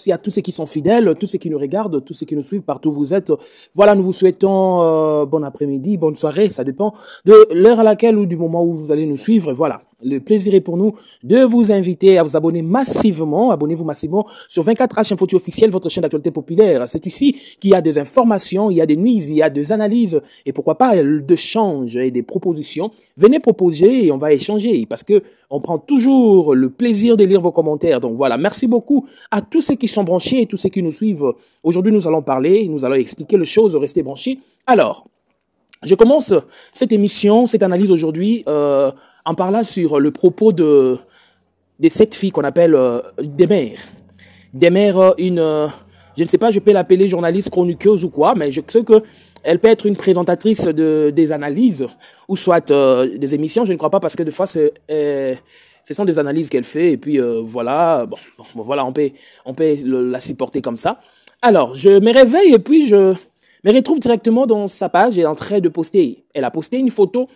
merci à tous ceux qui sont fidèles, tous ceux qui nous regardent, tous ceux qui nous suivent partout où vous êtes. Voilà, nous vous souhaitons bon après-midi, bonne soirée, ça dépend de l'heure à laquelle ou du moment où vous allez nous suivre. Et voilà, le plaisir est pour nous de vous inviter à vous abonner massivement. Abonnez-vous massivement sur 24H Info officiel, votre chaîne d'actualité populaire. C'est ici qu'il y a des informations, il y a des news, il y a des analyses et pourquoi pas de change et des propositions. Venez proposer et on va échanger parce que on prend toujours le plaisir de lire vos commentaires. Donc voilà, merci beaucoup à tous ceux qui sont branchés et tous ceux qui nous suivent. Aujourd'hui, nous allons parler, nous allons expliquer les choses, restez branchés. Alors, je commence cette émission, cette analyse aujourd'hui en parlant sur le propos de cette fille qu'on appelle Demer. Demer, je ne sais pas, je peux l'appeler journaliste chroniqueuse ou quoi, mais je sais que elle peut être une présentatrice des analyses ou soit des émissions. Je ne crois pas parce que des fois ce sont des analyses qu'elle fait et puis voilà, bon, voilà, on peut la supporter comme ça. Alors, je me réveille et puis je me retrouve directement dans sa page et en train de poster. Elle a posté une photo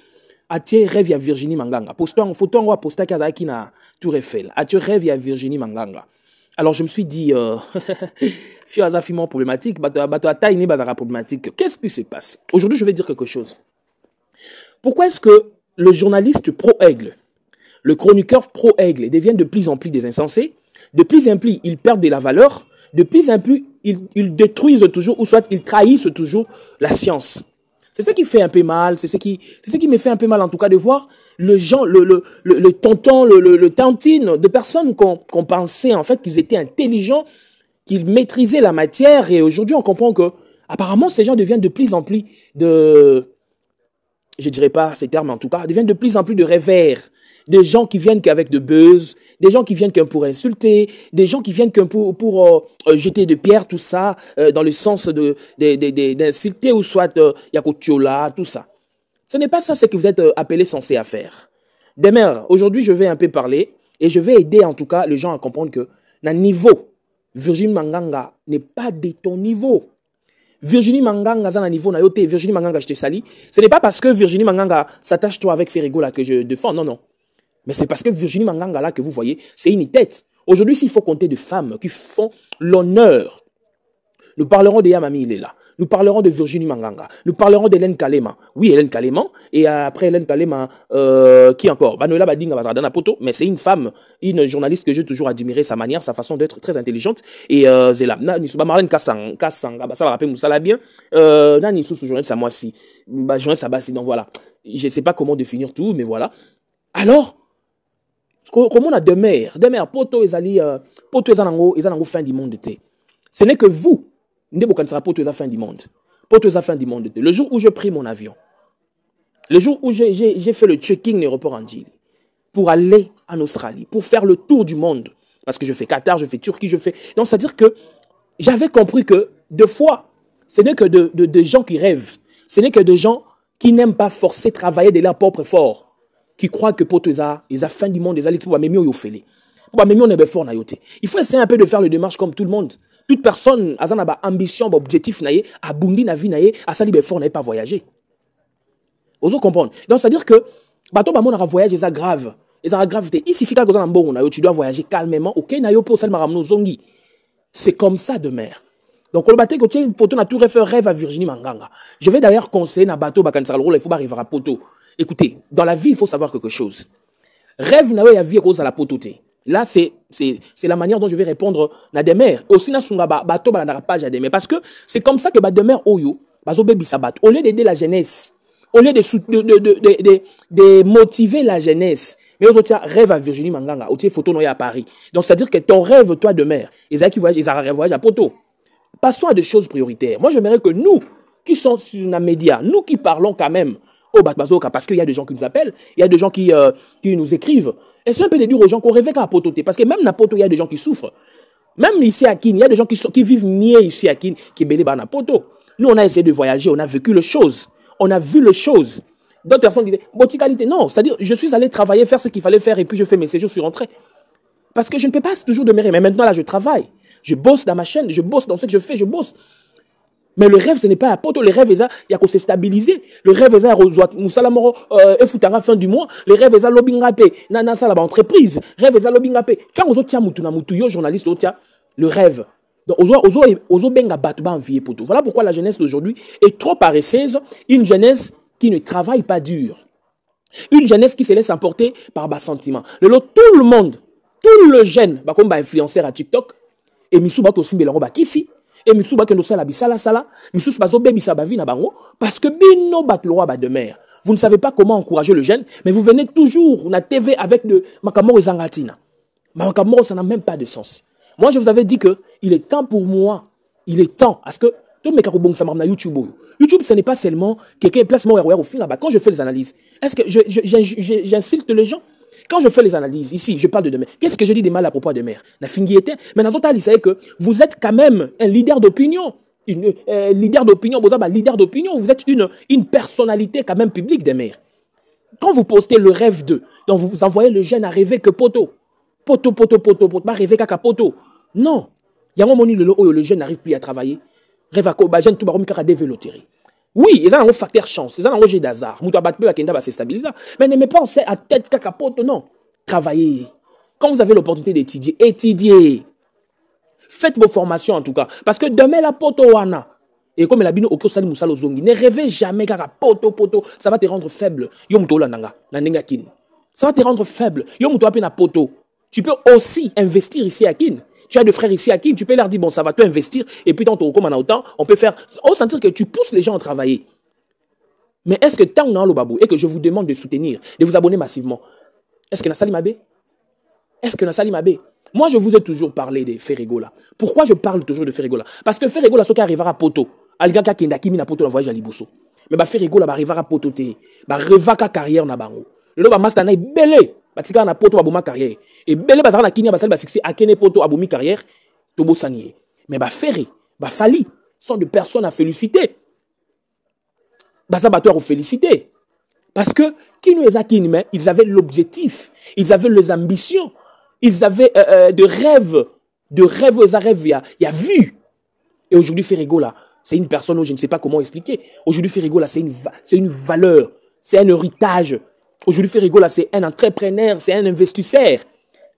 à rêve à Virginie Manganga. Posté une photo on va poster Kazaki na Tour Eiffel. À rêve à Virginie Manganga. Alors je me suis dit, problématique, problématique. Qu'est-ce qui se passe? Aujourd'hui, je vais dire quelque chose. Pourquoi est-ce que le journaliste pro-aigle, le chroniqueur pro-aigle deviennent de plus en plus des insensés? De plus en plus, ils perdent de la valeur. De plus en plus, ils détruisent toujours, ou soit ils trahissent toujours la science. C'est ce qui fait un peu mal, c'est ce qui me fait un peu mal en tout cas de voir le tonton, le tantine de personnes qu'on pensait en fait qu'ils étaient intelligents, qu'ils maîtrisaient la matière et aujourd'hui on comprend que apparemment ces gens deviennent de plus en plus je dirais pas ces termes en tout cas, deviennent de plus en plus de rêveurs. Des gens qui viennent qu'avec de buzz, des gens qui viennent qu'un pour insulter, des gens qui viennent qu'un pour jeter de pierres, tout ça, dans le sens d'insulter ou soit yakotiola, tout ça. Ce n'est pas ça ce que vous êtes appelés censés à faire. Demain, aujourd'hui, je vais un peu parler et je vais aider en tout cas les gens à comprendre que le niveau, Virginie Manganga n'est pas de ton niveau. Virginie Manganga, dans niveau na yote, Virginie Manganga, je te sali. Ce n'est pas parce que Virginie Manganga s'attache toi avec Ferrigo là que je défends, non, non. Mais c'est parce que Virginie Manganga, là, que vous voyez, c'est une tête. Aujourd'hui, s'il faut compter de femmes qui font l'honneur, nous parlerons de Yamami, il est là. Nous parlerons de Virginie Manganga. Nous parlerons d'Hélène Kalema. Oui, Hélène Kalema. Et après Hélène Kalema, qui encore? Banoela Badinga Bazardana Poto. Mais c'est une femme, une journaliste que j'ai toujours admiré, sa manière, sa façon d'être très intelligente. Et Zela. Nisuba Marlène Kassanga, ça va rappeler Moussala bien. Nani sous journaliste à moi si. Journaliste à Bassi. Donc voilà. Je ne sais pas comment définir tout, mais voilà. Alors, comment on a Demer, poto ezali poto ezanango fin du monde. Ce n'est que vous, poto eza fin du monde. Poto eza fin du monde. Le jour où j'ai pris mon avion, le jour où j'ai fait le trekking l'aéroport Andjili pour aller en Australie, pour faire le tour du monde, parce que je fais Qatar, je fais Turquie, je fais. Donc c'est-à-dire que j'avais compris que deux fois, ce n'est que de gens qui rêvent, ce n'est que de gens qui n'aiment pas forcer travailler de leur propre effort. Qui croient que pour ils ont fin du monde, ils ont même yo félé. Il faut essayer un peu de faire le démarche comme tout le monde. Toute personne a une ambition, objectif naïe, a bundi na vie naïe, a sali fort n'aille pas voyager. Vous comprenez? Donc c'est à dire que bateau ba mon voyage est grave. Et ça grave il suffit que vous en bon tu dois voyager calmement. OK na yo pour sel maramno zongi. C'est comme ça de mer. Donc, on le bateau que tu poto na tout rêve à Virginie Manganga. Je vais d'ailleurs conseiller na bateau bakansal rôle il faut arriver à poto. Écoutez, dans la vie, il faut savoir quelque chose. Rêve na ya vie cause à la pototé. Là, c'est la manière dont je vais répondre na Demer. Aussi na sunga bateau ba na page à Demer parce que c'est comme ça que ba Demer oyo bazo bebi sabat. Au lieu d'aider la jeunesse, au lieu de motiver la jeunesse, mais au rêve à Virginie Manganga, au photo no ya à Paris. Donc c'est à dire que ton rêve toi Demer, ils a qui voyage, ils a voyage à poto. Passons à des choses prioritaires. Moi, j'aimerais que nous qui sommes sur les médias, nous qui parlons quand même au Batbazoka, parce qu'il y a des gens qui nous appellent, il y a des gens qui nous écrivent. Et c'est un peu de dire aux gens qu'on rêve qu'à Pototé, parce que même à Poto, il y a des gens qui souffrent. Même ici à Kin, il y a des gens qui vivent niais ici à Kin, qui bélé à Poto. Nous, on a essayé de voyager, on a vécu les choses, on a vu les choses. D'autres personnes disaient, boticalité, non, c'est-à-dire, je suis allé travailler, faire ce qu'il fallait faire, et puis je fais mes séjours, je suis rentré. Parce que je ne peux pas toujours demeurer, mais maintenant là, je travaille. Je bosse dans ma chaîne, je bosse dans ce que je fais, je bosse. Mais le rêve, ce n'est pas à poto. Le rêve, il y a qu'on se stabiliser. Le rêve, il y a Moussalamoro, Efutanga fin du mois. Le rêve, il y a Lobingapé. Nana, ça, là, entreprise. Rêve, il y a Lobingapé. Quand on tient Moutouna Moutouyo, journaliste, le rêve, Donc, ozo benga batu ba envier poto. Voilà pourquoi la jeunesse d'aujourd'hui est trop paresseuse, une jeunesse qui ne travaille pas dur. Une jeunesse qui se laisse emporter par bas sentiments. Tout le monde, tout le jeune, comme influenceur à TikTok, et misou ba to simbelango ba kisi, et misou ba kendo sala bisala sala, misou ba zo bebi sa ba vi na bango, parce que bino bat le roi ba de mer. Vous ne savez pas comment encourager le jeune, mais vous venez toujours na TV avec de makamoro zangatina. Makamoro, ça n'a même pas de sens. Moi, je vous avais dit que il est temps pour moi, il est temps, parce que YouTube, ce n'est pas seulement quelqu'un place moi au film là-bas. Quand je fais les analyses, est-ce que j'insulte les gens? Quand je fais les analyses, ici, je parle de demain. Qu'est-ce que je dis des mal à propos de mère? La finguité. Mais dans votre vous savez que vous êtes quand même un leader d'opinion. Leader d'opinion, vous êtes une personnalité quand même publique des mères. Quand vous postez le rêve d'eux, donc vous envoyez le jeune à rêver que poto, pas rêver qu'à poto. Non. Il y a un moment où le jeune n'arrive plus à travailler. Rêve à quoi? Bah, jeune tout baroum qui a développé. Oui, ils ont un facteur chance, ils ont un jeu d'hasard. Moutou abat peu à Kenda va se stabiliser. Mais ne pensez à tête qu'à poto, non. Travaillez. Quand vous avez l'opportunité d'étudier, étudiez. Faites vos formations en tout cas. Parce que demain la poto wana. Et comme la bino oko sali musalo zongi, ne rêvez jamais qu'à poto, ça va te rendre faible. Yo moutou la nanga, na nenga kin. Ça va te rendre faible. Yo moutou apena poto. Tu peux aussi investir ici à Kin. Tu as des frères ici à Kin, tu peux leur dire, bon, ça va te investir, et puis tant comme on a autant, on peut faire, on sentir que tu pousses les gens à travailler. Mais est-ce que tant on a le babou, et que je vous demande de soutenir, de vous abonner massivement, est-ce que Nassali Mabé? Est-ce que Nassali Mabé? Moi, je vous ai toujours parlé de Ferregola. Pourquoi je parle toujours de Ferregola? Parce que Ferregola, ce qui arrivera à Poto, Algaka Kenda Kimi na Poto dans voyage à Liboso. Mais Ferregola arrivera à Poto, revaka carrière na bango. Le ba master na belé. Batika na poto aboma carrière et belé bazara na kinya basali ba succès akene poto abomi carrière tobo sanier mais ba ferré ba fali sont de personnes à féliciter baza bato à féliciter parce que qui nous ezakini mais ils avaient l'objectif, ils avaient les ambitions, ils avaient de rêves il y a vu. Et aujourd'hui Ferregola c'est une personne où je ne sais pas comment expliquer. Aujourd'hui Ferregola c'est une valeur, c'est un héritage. Aujourd'hui, Ferregola, c'est un entrepreneur, c'est un investisseur.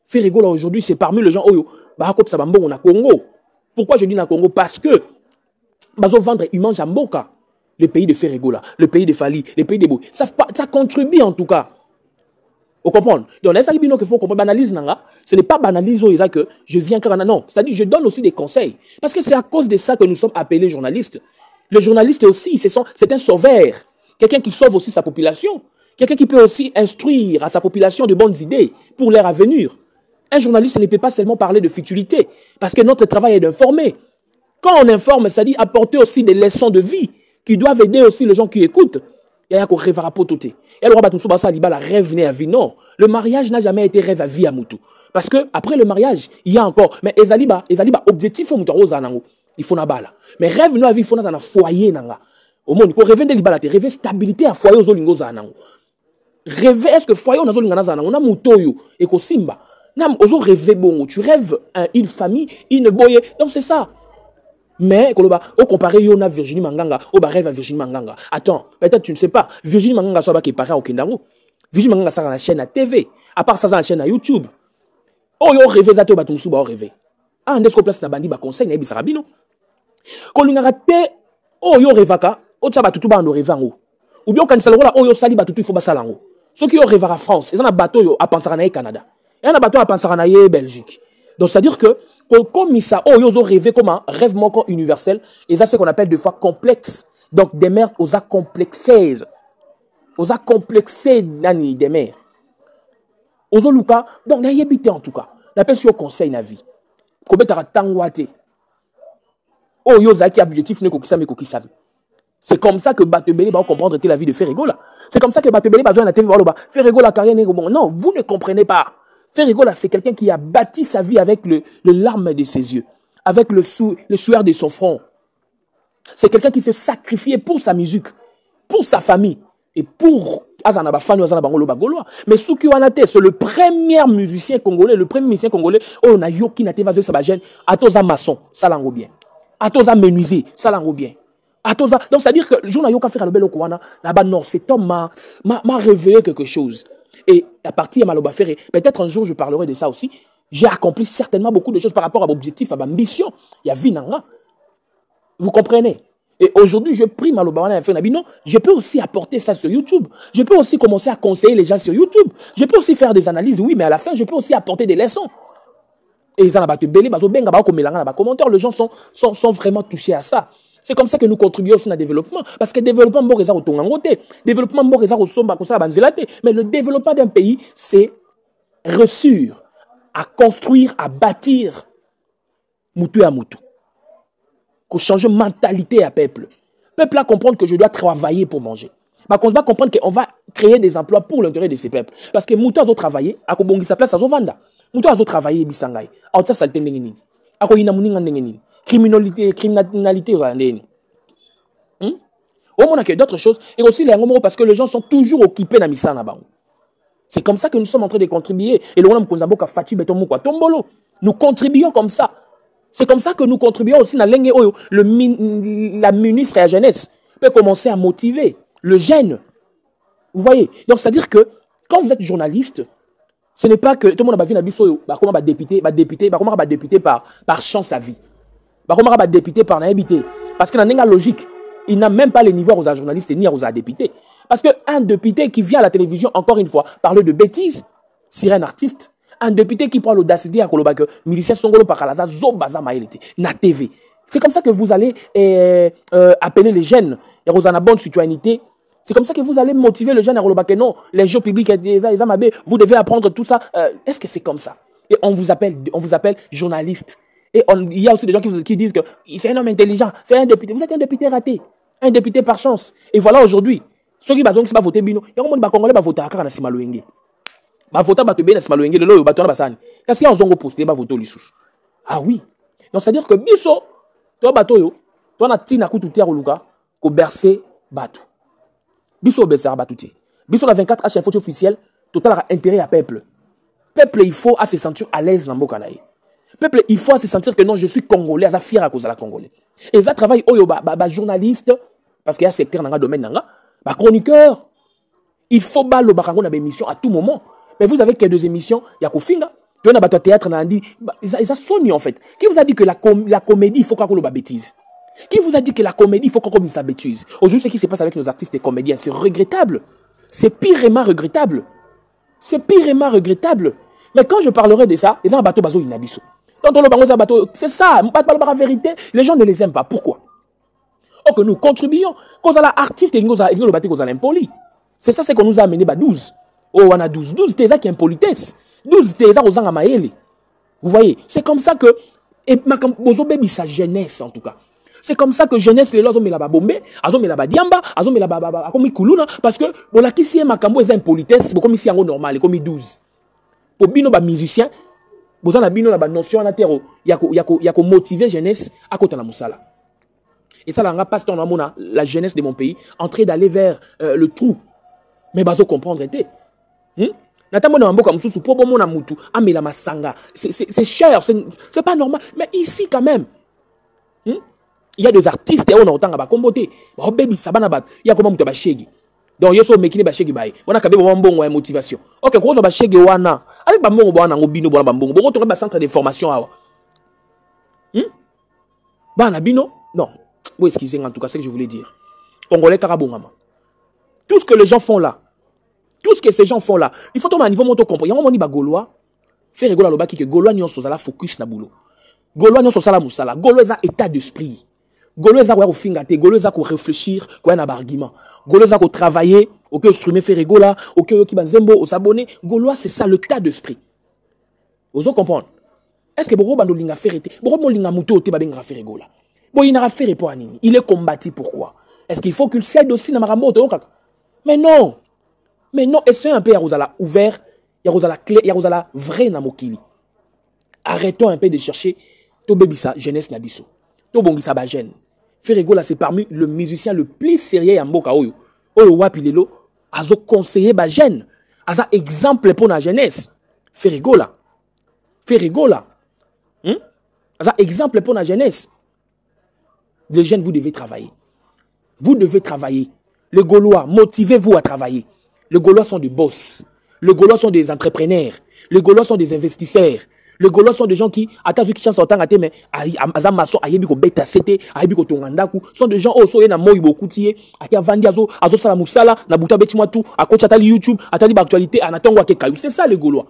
Ferregola, aujourd'hui, c'est parmi les gens, on a Congo. Pourquoi je dis na Congo? Parce que, bazo vendre humain Jamboka, le pays de Ferregola, le pays de Fali, le pays de Bou. Ça contribue en tout cas. Vous comprenez? Donc, là, il faut qu'on banalise, ce n'est pas banaliser que je viens car non. C'est-à-dire, je donne aussi des conseils. Parce que c'est à cause de ça que nous sommes appelés journalistes. Le journaliste aussi, c'est un sauveur. Quelqu'un qui sauve aussi sa population. Quelqu'un qui peut aussi instruire à sa population de bonnes idées pour leur avenir. Un journaliste ne peut pas seulement parler de futurité, parce que notre travail est d'informer. Quand on informe, c'est-à-dire apporter aussi des leçons de vie qui doivent aider aussi les gens qui écoutent. Il y a un rêve à pototer. Et le roi la rêve né à vie. Non, le mariage n'a jamais été rêve à vie à Moutou. Parce que après le mariage, il y a encore. Mais Ezaliba, objectif il faut na bala. Mais rêve no à vie, il faut na foyer nanga. Au monde, quand rêver de libala, rêver stabilité à foyer aux olingo zanango. Rêver, est-ce que foyer on a on a mutoyo et ko simba. Nam ozo rêver bon, tu rêves une famille, une boye. Donc c'est ça. Mais au comparé on a Virginie Manganga, au rêve à Virginie Manganga. Attends, peut-être tu ne sais pas. Virginie Manganga soit qui paraît au Kendango. Virginie Manganga ça dans la chaîne à TV, à part ça dans la chaîne à YouTube. Oh yo rêver zato batumsu ba rêver. Ah ndesco place na bandi ba conseil na bisarabino. Ko lingaka te oh yo rêvaka, o tsa batutu ba ndo rêvango. Ou bien quand ça là oh yo sali batutu il faut ba salango. Ceux qui ont rêvé à France, ils ont un bateau à Pansaranaï Canada. Et un bateau à Pansaranaï Belgique. Donc c'est-à-dire que comme ça, ils ont rêvé comme un rêve manquant universel. Et ça c'est ce qu'on appelle des fois complexe. Donc des mères aux complexées. Aux complexées d'année des mères. Aux luka, donc n'a habité en tout cas. N'appelle sur conseil na vie. Kobe tara tangwate. Oh yo zaki objectif ne kokisa me kokisa. C'est comme ça que Batebele va comprendre que la vie de Ferregola. C'est comme ça que Batebele va jouer à la TV. Ferregola, carrière n'est bon. Non, vous ne comprenez pas. Ferregola, c'est quelqu'un qui a bâti sa vie avec le larme de ses yeux, avec le sueur de son front. C'est quelqu'un qui s'est sacrifié pour sa musique, pour sa famille et pour Azanaba Fano, Azanaba Ngolo Bagoloa. Mais Souki Wanate, c'est le premier musicien congolais, on a yoki na teva de Sabajen, Atoza maçon, ça l'engo bien. Atoza menuisier, ça l'engo bien. Donc, c'est-à-dire que le jour où il y a le bel Okouana, là-bas, non, cet homme m'a révélé quelque chose. Et à partir de Maloba Ferré, peut-être un jour je parlerai de ça aussi. J'ai accompli certainement beaucoup de choses par rapport à l'objectif, à ma mission. Il y a Vinanga. Vous comprenez? Et aujourd'hui, je prie Malobawana et non, je peux aussi apporter ça sur YouTube. Je peux aussi commencer à conseiller les gens sur YouTube. Je peux aussi faire des analyses, oui, mais à la fin, je peux aussi apporter des leçons. Et les gens sont vraiment touchés à ça. C'est comme ça que nous contribuons aussi au développement. Parce que le développement, mais le développement d'un pays, c'est réussir à construire, à bâtir Moutou à Moutou. Qu'on change de mentalité à peuple. Peuple à comprendre que je dois travailler pour manger. On va comprendre qu'on va créer des emplois pour l'intérêt de ces peuples. Parce que Moutou a travaillé, à Kobongi sa place à Zovanda. Moutou a travaillé, Bisangay. A Otsa Salte Nengeni. A Koyinamuninga Nengeni. Criminalité, on a que d'autres choses. Et aussi les Angomoro parce que les gens sont toujours occupés dans Misana Bango. C'est comme ça que nous sommes en train de contribuer. Et nous contribuons comme ça. C'est comme ça que nous contribuons aussi dans la ministre et la jeunesse peut commencer à motiver le jeune. Vous voyez? Donc, c'est-à-dire que quand vous êtes journaliste, ce n'est pas que tout le monde a vu comment député par chance à vie. Comment député par n'habité. Parce que dans la logique, il n'a même pas les niveaux aux journalistes ni aux députés. Parce qu'un député qui vient à la télévision, encore une fois, parler de bêtises, sirène artiste, un député qui prend l'audacité à Kolobak, musicien Songolo Pakalaza, Zobaza Maïlete, na TV. C'est comme ça que vous allez appeler les jeunes et aux bonne citoyenneté. C'est comme ça que vous allez motiver les jeunes à Kolobak. Non, les jeux publics, vous devez apprendre tout ça. Est-ce que c'est comme ça? Et on vous appelle journaliste. Et il y a aussi des gens qui disent que c'est un homme intelligent, c'est un député. Vous êtes un député raté, un député par chance. Et voilà aujourd'hui, ceux qui vont voter Bino, il y a un monde qui va voter à Karana Simalouenge. Va voter à Bino Simalouenge, le lot, bateau Basani. Qu'est-ce qu'il y a en posté, va voter l'issous. Ah oui. Donc c'est-à-dire que Biso, toi bateau, toi na tina kututia oluka, ko bercer bateau. Biso bercer bateau. Biso la 24 H info officiel, total a intérêt à peuple. Peuple, il faut à se sentir à l'aise dans le Mokanaï. Peuple, il faut se sentir que non, je suis congolais, à fier à cause de la congolais. Et ça travaille journaliste, parce qu'il y a un secteur dans le domaine, chroniqueur. Il faut balo bakango na émission à tout moment. Mais vous avez que deux émissions, il y a Kofinga, il y a un théâtre, ils ont sonné en fait. Qui vous a dit que la comédie, il faut qu'on le bêtise? Qui vous a dit que la comédie, il faut qu'on sa bêtise? Aujourd'hui, ce qui se passe avec nos artistes et comédiens, c'est regrettable. C'est pirement regrettable. C'est pirement regrettable. Mais quand je parlerai de ça, ils ont un bateau bazo inabiso. C'est ça, la vérité, les gens ne les aiment pas. Pourquoi? Oh, que nous contribuons, qu'on a l'artiste et qu'on a l'impoli. C'est ça, c'est qu'on nous a amené 12. Oh, on a 12. 12, c'est ça qui est impolitesse. 12, c'est ça aux gens à Maëli. Vous voyez, c'est comme ça que, et ma baby sa jeunesse en tout cas. C'est comme ça que jeunesse, les gens ont mis la bombe, ils ont mis la diamba, ils ont mis la comme kuluna, parce que, bon, là, qui si est ma cambo est impolitesse, comme ici en normal, comme 12. Pour bino ba musicien, vous avez bino la notion à terre, il y a motiver jeunesse à côté de la moussala. Et ça, là, passe dans la jeunesse de mon pays, en train d'aller vers le trou. Mais bazo comprendre était. C'est cher, c'est pas normal. Mais ici, quand même, il y a des artistes et on a autant à comboter. Oh, baby, ça va il y a comment tu vas chéguer. Donc, il y a des gens qui on a quand même bon motivation. Ok, gros, on va chéguer wana. Avec bambon, on a un bino, on a bambon. On a un centre de formation. Bino? Non. Oui, excusez, en tout cas, c'est ce que je voulais dire. Congolais, Karabongama. Tout ce que les gens font là, tout ce que ces gens font là, il faut tomber à un niveau moto comprendre. Il y a un moment où Gaulois, faire rigoler à l'obaki que Gaulois n'y ont pas focus na boulot. Gaulois n'y ont pas moussala. Gaulois ont état d'esprit. Gaulois ont fingate. Gaulois ont réfléchir, quoi un argument. Gaulois ont travailler, ok, streamer faire rigoler, ok, qui banzembo, au s'abonner. Gaulois, c'est ça, le tas d'esprit. Vous comprenez? Est-ce que Boro Bando Linga faire été? Boro Linga Mouto, te babenga faire rigoler. Bon, il n'a pas fait pour Anini. Il est combattu, pourquoi? Est-ce qu'il faut qu'il cède aussi dans Marambo? Mais non. Mais non, et c'est un peu Yarosala ouvert, Yarosala clair, Yarosala vrai Namokili. Arrêtons un peu de chercher to bebisa jeunesse nabiso. To bongisa ba jeune. Ferregola c'est parmi le musicien le plus sérieux en Mboka Oyo. Oyo wapilelo azo conseiller ba jeune. Aza exemple pour la jeunesse. Ferregola. Ferregola. Aza exemple pour la jeunesse. Les jeunes, vous devez travailler. Vous devez travailler. Les Gaulois, motivez-vous à travailler. Les Gaulois sont des boss. Les Gaulois sont des entrepreneurs. Les Gaulois sont des investisseurs. Les Gaulois sont des gens qui, attends, vu qu'ils chantent en temps, mais, Azamaso, Ayebiko Beta Sete, Ayebiko Tongandaku, sont des gens, oh, so, na moi, beaucoup tiye, Akia Vandi, Azo Salamusala, Nabuta Betimatu, Akocha Atali YouTube, Atali Actualité, Anatongo Akekayou. C'est ça, les Gaulois.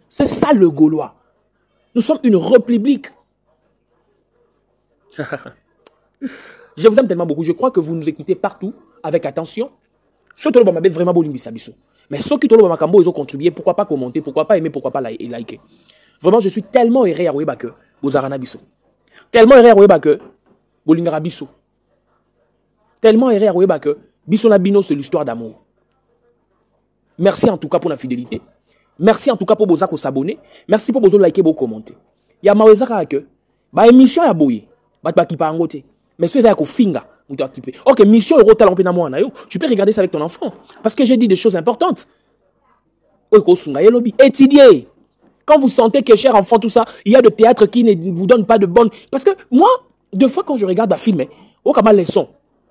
C'est ça, le Gaulois. Nous sommes une république. Je vous aime tellement beaucoup. Je crois que vous nous écoutez partout, avec attention. Ceux qui ont vraiment beau limbisabiso. Mais ceux qui ont makambo, ils ont contribué. Pourquoi pas commenter, pourquoi pas aimer, pourquoi pas liker. Vraiment, je suis tellement erré à Weba que Bozarana Bisso. Tellement erré à Weba que Bolingara Bisso. Tellement erré à Weba que Bisso Nabino, c'est l'histoire d'amour. Merci en tout cas pour la fidélité. Merci en tout cas pour Bozako s'abonner. Merci pour Bozo liker, pour commenter. Il y a Mawezaka que, bah, émission ya boye, bah, qui pa angote. Mais ceux qui ont finga, ok, mission euro talent penamo yo, tu peux regarder ça avec ton enfant. Parce que j'ai dit des choses importantes. Étudiez. Quand vous sentez que, cher enfant, tout ça, il y a de théâtre qui ne vous donne pas de bonnes. Parce que moi, deux fois quand je regarde un film, oh, comme leçon.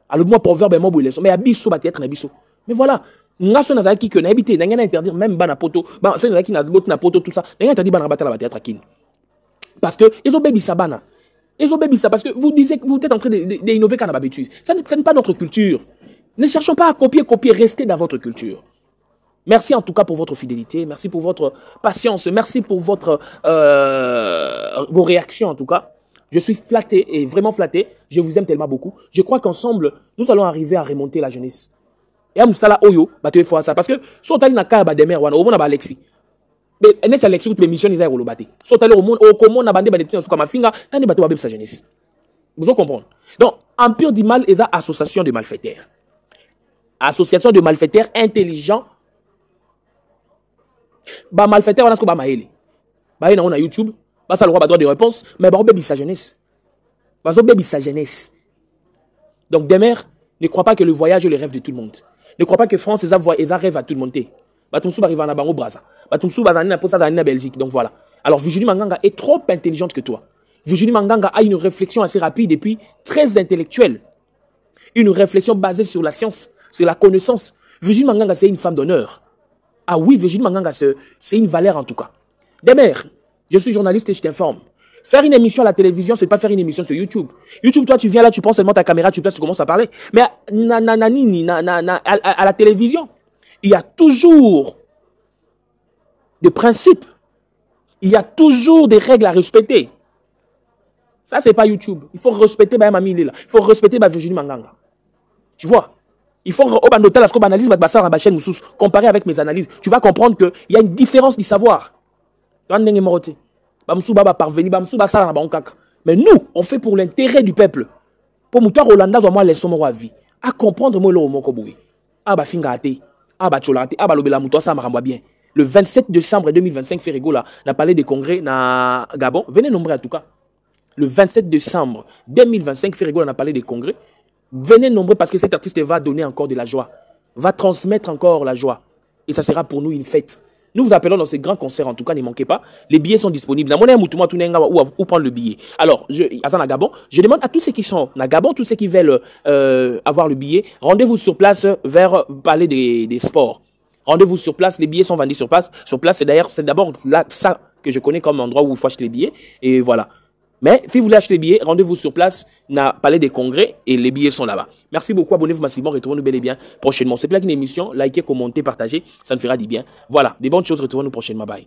Alors, moi, proverbe, moi, leçon. Mais abisso, bah, théâtre, abisso. Mais voilà. Nga so nazaki que na habité, n'a interdire même bana poto, bah, so nazaki na bot na poto, tout ça. N'a interdit bana battre la théâtre kin. Parce que, ils ont baby sabana. Ils ont baby ça parce que vous disiez que vous êtes en train d'innover quand on a bêtise. Ça n'est pas notre culture. Ne cherchons pas à copier, restez dans votre culture. Merci en tout cas pour votre fidélité, merci pour votre patience, merci pour votre vos réactions en tout cas. Je suis flatté et vraiment flatté. Je vous aime tellement beaucoup. Je crois qu'ensemble, nous allons arriver à remonter la jeunesse. Et à Moussala Oyo, bah tu fais ça parce que si on t'a dit na ka ba demer wana, au moins na Alexis. Mais net Alexis toutes les missions ils aient relobate. Si on t'a dit au monde comment na bande ba détenir sur comme finga, t'as ne bateau ba sa jeunesse. Vous comprenez? Donc, empire du mal est association de malfaiteurs. Association de malfaiteurs intelligents. Bah malfaiteur on a ce qu'on va maïli. Bah on a YouTube, bah ça le roi droit de réponse, mais bah on baby sa jeunesse. Bah on baby sa jeunesse. Donc Demer ne croit pas que le voyage est le rêve de tout le monde. Ne croit pas que France est un rêve à tout le monde. Bah ton sou arrive en Abango Braza. Bah ton sou va dans la Belgique. Donc voilà. Alors Virginie Manganga est trop intelligente que toi. Virginie Manganga a une réflexion assez rapide et puis très intellectuelle. Une réflexion basée sur la science, sur la connaissance. Virginie Manganga c'est une femme d'honneur. Ah oui, Virginie Manganga, c'est une valeur en tout cas. Demer, je suis journaliste et je t'informe. Faire une émission à la télévision, c'est pas faire une émission sur YouTube. YouTube, toi, tu viens là, tu prends seulement ta caméra, tu commences à parler. Mais à la télévision, il y a toujours des principes. Il y a toujours des règles à respecter. Ça, c'est pas YouTube. Il faut respecter Mamie Lila. Il faut respecter Virginie Manganga. Tu vois? Il faut comparer avec mes analyses. Tu vas comprendre qu'il y a une différence du savoir. Mais nous, on fait pour l'intérêt du peuple. Pour nous, Rolanda, moi, laissons moi vie. À comprendre, moi, le Mokoboui. Ah, bah, fingate. Ah, bah, cholate. Ah, bah, l'obéla mouton, ça m'a bien. Le 27 décembre 2025, Ferrigo, là, on a parlé des congrès na Gabon. Venez nombrer en tout cas. Le 27 décembre 2025, Ferrigo, on a parlé des congrès. Venez nombreux parce que cet artiste va donner encore de la joie, va transmettre encore la joie. Et ça sera pour nous une fête. Nous vous appelons dans ces grands concerts, en tout cas, ne manquez pas. Les billets sont disponibles. Où prendre le billet. Alors, à Gabon, je demande à tous ceux qui sont à Gabon, tous ceux qui veulent avoir le billet, rendez-vous sur place vers parler des sports. Rendez-vous sur place, les billets sont vendus sur place. Sur place, c'est d'abord là ça que je connais comme endroit où il faut acheter les billets. Et voilà. Mais si vous voulez acheter les billets, rendez-vous sur place, na Palais des Congrès et les billets sont là-bas. Merci beaucoup, abonnez-vous massivement, retrouvez-nous bel et bien prochainement. C'est plein qu'une émission, likez, commentez, partagez, ça nous fera du bien. Voilà, des bonnes choses, retrouvez-nous prochainement, bye.